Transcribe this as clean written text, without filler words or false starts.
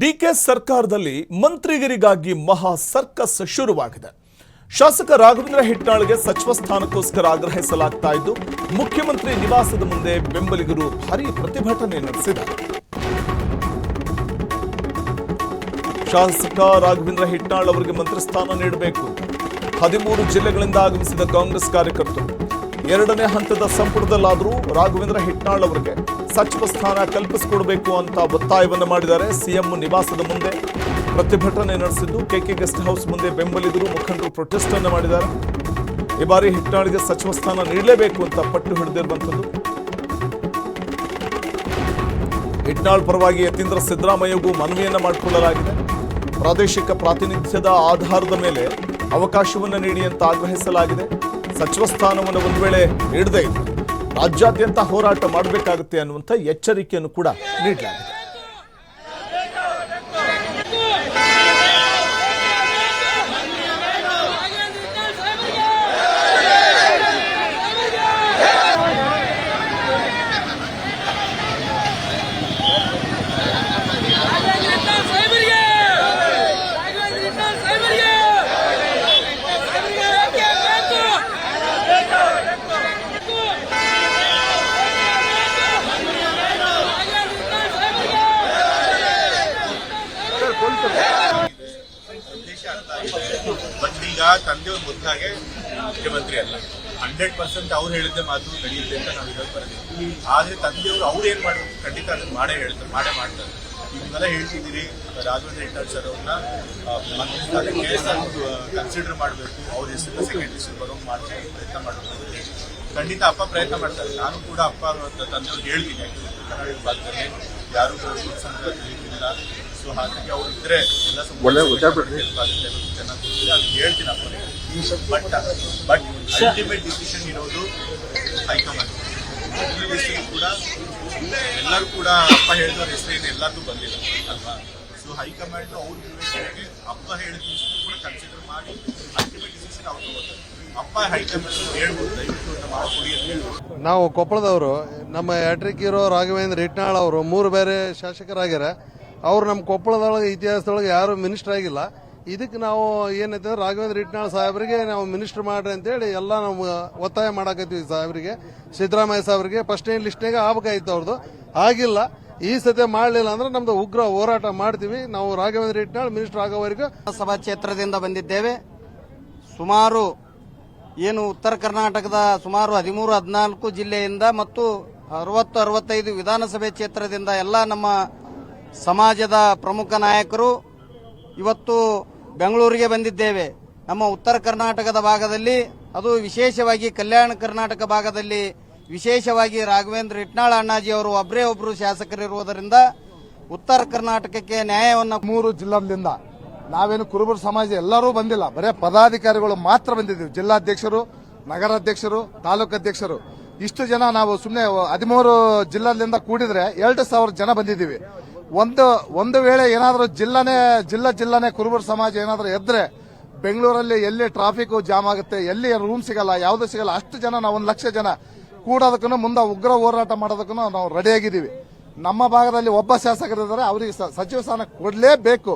DK ಸರ್ಕಾರದಲ್ಲಿ ಮಂತ್ರಿಗಿರಿಗಾಗಿ ಮಹಾ circus ಶುರುವಾಗಿದೆ. ಶಾಸಕ ರಾಘವೇಂದ್ರ ಹಿಟ್ನಾಳ್ಗೆ ಸಚಿವ ಸ್ಥಾನಕ್ಕೋಸ್ಕರ ಆಗ್ರಹಿಸಲಾಗ್ತಾ ಇದ್ದು, ಮುಖ್ಯಮಂತ್ರಿ ನಿವಾಸದ ಮುಂದೆ ಬೆಂಬಲಿಗರು ಭಾರೀ ಪ್ರತಿಭಟನೆ ನಡೆಸಿದ್ದಾರೆ. ಶಾಸಕ ರಾಘವೇಂದ್ರ ಹಿಟ್ನಾಳ್ ಅವರಿಗೆ ಮಂತ್ರಿ ಸ್ಥಾನ ನೀಡಬೇಕು. 13 ಜಿಲ್ಲೆಗಳಿಂದ ಆಗಮಿಸಿದ ಕಾಂಗ್ರೆಸ್ ಕಾರ್ಯಕರ್ತರು ಎರಡನೇ ಹಂತದ ಸಂಪುಟದಲ್ಲಾದರೂ ರಾಘವೇಂದ್ರ ಹಿಟ್ನಾಳ್ ಅವರಿಗೆ ಸಚಿವ ಸ್ಥಾನ ಕಲ್ಪಿಸಿಕೊಡಬೇಕು ಅಂತ ಒತ್ತಾಯವನ್ನು ಮಾಡಿದ್ದಾರೆ. ಸಿಎಂ ನಿವಾಸದ ಮುಂದೆ ಪ್ರತಿಭಟನೆ ನಡೆಸಿದ್ದು, ಕೆಕೆ ಗೆಸ್ಟ್ ಹೌಸ್ ಮುಂದೆ ಬೆಂಬಲಿಗರು ಮುಖಂಡರು ಪ್ರೊಟೆಸ್ಟ್ ಅನ್ನು ಮಾಡಿದ್ದಾರೆ. ಈ ಬಾರಿ ಹಿಟ್ನಾಳ್ಗೆ ಸಚಿವ ಸ್ಥಾನ ನೀಡಲೇಬೇಕು ಅಂತ ಪಟ್ಟು ಹಿಡಿದಿರುವಂಥದ್ದು. ಹಿಟ್ನಾಳ್ ಪರವಾಗಿ ಯತೀಂದ್ರ ಸಿದ್ದರಾಮಯ್ಯಗೂ ಮನವಿಯನ್ನ ಮಾಡಿಕೊಳ್ಳಲಾಗಿದೆ. ಪ್ರಾದೇಶಿಕ ಪ್ರಾತಿನಿಧ್ಯದ ಆಧಾರದ ಮೇಲೆ ಅವಕಾಶವನ್ನು ನೀಡಿ ಅಂತ ಆಗ್ರಹಿಸಲಾಗಿದೆ. ಸಚಿವ ಸ್ಥಾನವನ್ನು ಒಂದು ವೇಳೆ ನೀಡದೇ ಇದ್ದರೆ ರಾಜ್ಯಾದ್ಯಂತ ಹೋರಾಟ ಮಾಡಬೇಕಾಗುತ್ತೆ ಅನ್ನುವಂಥ ಎಚ್ಚರಿಕೆಯನ್ನು ಕೂಡ ನೀಡಲಾಗಿದೆ. ಬಟ್ ಈಗ ತಂದೆಯವ್ರ ಮುದ್ದಾಗೆ ಮುಖ್ಯಮಂತ್ರಿ ಅಲ್ಲ, 100% ಅವ್ರು ಹೇಳಿದ್ದೆ ಮಾತು ನಡೆಯುತ್ತೆ ಅಂತ ನಾವು ಇರೋದು ಬರ್ತೀವಿ. ಆದ್ರೆ ತಂದೆಯವರು ಅವ್ರು ಏನ್ ಮಾಡಬೇಕು, ಖಂಡಿತ ಅದನ್ನ ಮಾಡೇ ಮಾಡ್ತಾರೆ. ಈಗೆಲ್ಲ ಹೇಳ್ತಿದ್ದೀರಿ, ರಾಘವೇಂದ್ರ ಹಿಟ್ನಾಳ್ ಸರ್ ಅವ್ರನ್ನ ಮಂತ್ರಿ ಸ್ಥಾನಕ್ಕೆ ಕನ್ಸಿಡರ್ ಮಾಡಬೇಕು, ಅವ್ರ ಹೆಸರು ಸೆಕೆಂಡ್ ಹೆಸರು ಬರೋ ಮಾಡ್ತಾರೆ, ಪ್ರಯತ್ನ ಮಾಡಬೇಕು. ಖಂಡಿತ ಅಪ್ಪ ಪ್ರಯತ್ನ ಮಾಡ್ತಾರೆ. ನಾನು ಕೂಡ ಅಪ್ಪ ತಂದೆಯವ್ರು ಹೇಳ್ತೀನಿ, ಕರ್ನಾಟಕ ಭಾಗದಲ್ಲಿ ಯಾರು ಇಲ್ಲ, ಸೊ ಹಾಗಾಗಿ ಅವ್ರು ಇದ್ರೆ ಎಲ್ಲ ಚೆನ್ನಾಗಿ ಹೇಳ್ತೀನಿ ಅಪ್ಪನಿಗೆ. ಬಟ್ ಅಲ್ಟಿಮೇಟ್ ಡಿಸಿಷನ್ ಇರೋದು ಹೈಕಮಾಂಡ್. ಕೂಡ ಎಲ್ಲರೂ ಕೂಡ ಅಪ್ಪ ಹೇಳಿದವ್ರ ಹೆಸರೇನು ಎಲ್ಲರಿಗೂ ಬಂದಿಲ್ಲ ಅಲ್ವಾ. ಸೊ ಹೈಕಮಾಂಡ್ ಅವ್ರ ವಿವೇಚನೆಗೆ ಅಪ್ಪ ಹೇಳಿದ ಕೂಡ ಕನ್ಸಿಡರ್ ಮಾಡಿ ಅಲ್ಟಿಮೇಟ್ ಡಿಸಿಷನ್ ಅವ್ರು ತಗೋತಾರೆ. ಅಪ್ಪ ಹೈಕಮಾಂಡ್ ಹೇಳ್ಬೋದು, ದಯವಿಟ್ಟು ಮಾಡ್ಕೊಡಿ ಅಂತ ಹೇಳ್ಬೋದು. ನಾವು ಕೊಪ್ಪಳದವರು, ನಮ್ಮ ಹ್ಯಾಟ್ರಿಕ್ ಹೀರೋ ರಾಘವೇಂದ್ರ ಹಿಟ್ನಾಳ್ ಅವರು 3 ಬೇರೆ ಶಾಸಕರಾಗ್ಯಾರ. ಅವ್ರು ನಮ್ಮ ಕೊಪ್ಪಳದೊಳಗೆ ಇತಿಹಾಸದೊಳಗೆ ಯಾರು ಮಿನಿಸ್ಟರ್ ಆಗಿಲ್ಲ. ಇದಕ್ಕೆ ನಾವು ಏನೈತೆ ರಾಘವೇಂದ್ರ ಹಿಟ್ನಾಳ್ ಸಾಹೇಬರಿಗೆ ನಾವು ಮಿನಿಸ್ಟರ್ ಮಾಡ್ರಿ ಅಂತೇಳಿ ಎಲ್ಲ ನಾವು ಒತ್ತಾಯ ಮಾಡಾಕತ್ತೀವಿ ಸಾಹೇಬರಿಗೆ, ಸಿದ್ದರಾಮಯ್ಯ ಸಾಹೇಬರಿಗೆ. ಫಸ್ಟ್ ಲಿಸ್ಟ್ನಾಗ ಆಗ್ಬೇಕಾಯ್ತು, ಅವ್ರದ್ದು ಆಗಿಲ್ಲ. ಈ ಸತಿ ಮಾಡಲಿಲ್ಲ ಅಂದ್ರೆ ನಮ್ದು ಉಗ್ರ ಹೋರಾಟ ಮಾಡ್ತೀವಿ. ನಾವು ರಾಘವೇಂದ್ರ ಹಿಟ್ನಾಳ್ ಮಿನಿಸ್ಟರ್ ಆಗೋವರೆಗೂ. ಸಭಾ ಕ್ಷೇತ್ರದಿಂದ ಬಂದಿದ್ದೇವೆ. ಸುಮಾರು ಏನು ಉತ್ತರ ಕರ್ನಾಟಕದ ಸುಮಾರು 13-14 ಜಿಲ್ಲೆಯಿಂದ ಮತ್ತು 60-65 ವಿಧಾನಸಭೆ ಕ್ಷೇತ್ರದಿಂದ ಎಲ್ಲ ನಮ್ಮ ಸಮಾಜದ ಪ್ರಮುಖ ನಾಯಕರು ಇವತ್ತು ಬೆಂಗಳೂರಿಗೆ ಬಂದಿದ್ದೇವೆ. ನಮ್ಮ ಉತ್ತರ ಕರ್ನಾಟಕದ ಭಾಗದಲ್ಲಿ, ಅದು ವಿಶೇಷವಾಗಿ ಕಲ್ಯಾಣ ಕರ್ನಾಟಕ ಭಾಗದಲ್ಲಿ ವಿಶೇಷವಾಗಿ ರಾಘವೇಂದ್ರ ಹಿಟ್ನಾಳ್ ಅಣ್ಣಾಜಿ ಅವರು ಒಬ್ಬರು ಶಾಸಕರಿರುವುದರಿಂದ ಉತ್ತರ ಕರ್ನಾಟಕಕ್ಕೆ ನ್ಯಾಯವನ್ನು 3 ಜಿಲ್ಲೆಯಿಂದ ನಾವೇನು ಕುರುಬರ ಸಮಾಜ ಎಲ್ಲರೂ ಬಂದಿಲ್ಲ, ಬರೇ ಪದಾಧಿಕಾರಿಗಳು ಮಾತ್ರ ಬಂದಿದ್ದೀವಿ. ಜಿಲ್ಲಾಧ್ಯಕ್ಷರು, ನಗರಾಧ್ಯಕ್ಷರು, ತಾಲೂಕು ಅಧ್ಯಕ್ಷರು, ಇಷ್ಟು ಜನ ನಾವು ಸುಮ್ಮನೆ 13 ಜಿಲ್ಲೆಯಿಂದ ಕೂಡಿದ್ರೆ 2,000 ಜನ ಬಂದಿದ್ದೀವಿ. ಒಂದು ವೇಳೆ ಏನಾದರೂ ಜಿಲ್ಲಾನೇ ಕುರುಬರ ಸಮಾಜ ಏನಾದರೂ ಎದ್ರೆ ಬೆಂಗಳೂರಲ್ಲಿ ಎಲ್ಲಿ ಟ್ರಾಫಿಕ್ ಜಾಮ್ ಆಗುತ್ತೆ, ಎಲ್ಲಿ ರೂಮ್ ಸಿಗಲ್ಲ, ಯಾವ್ದು ಸಿಗಲ್ಲ, ಅಷ್ಟು ಜನ ನಾವು 1 ಲಕ್ಷ ಜನ ಕೂಡೋದಕ್ಕೂ ಮುಂದೆ ಉಗ್ರ ಹೋರಾಟ ಮಾಡೋದಕ್ಕೂ ನಾವು ರೆಡಿಯಾಗಿದ್ದೀವಿ. ನಮ್ಮ ಭಾಗದಲ್ಲಿ ಒಬ್ಬ ಶಾಸಕರಿದ್ದಾರೆ, ಅವರಿಗೆ ಸಚಿವ ಸ್ಥಾನ ಕೊಡಲೇಬೇಕು.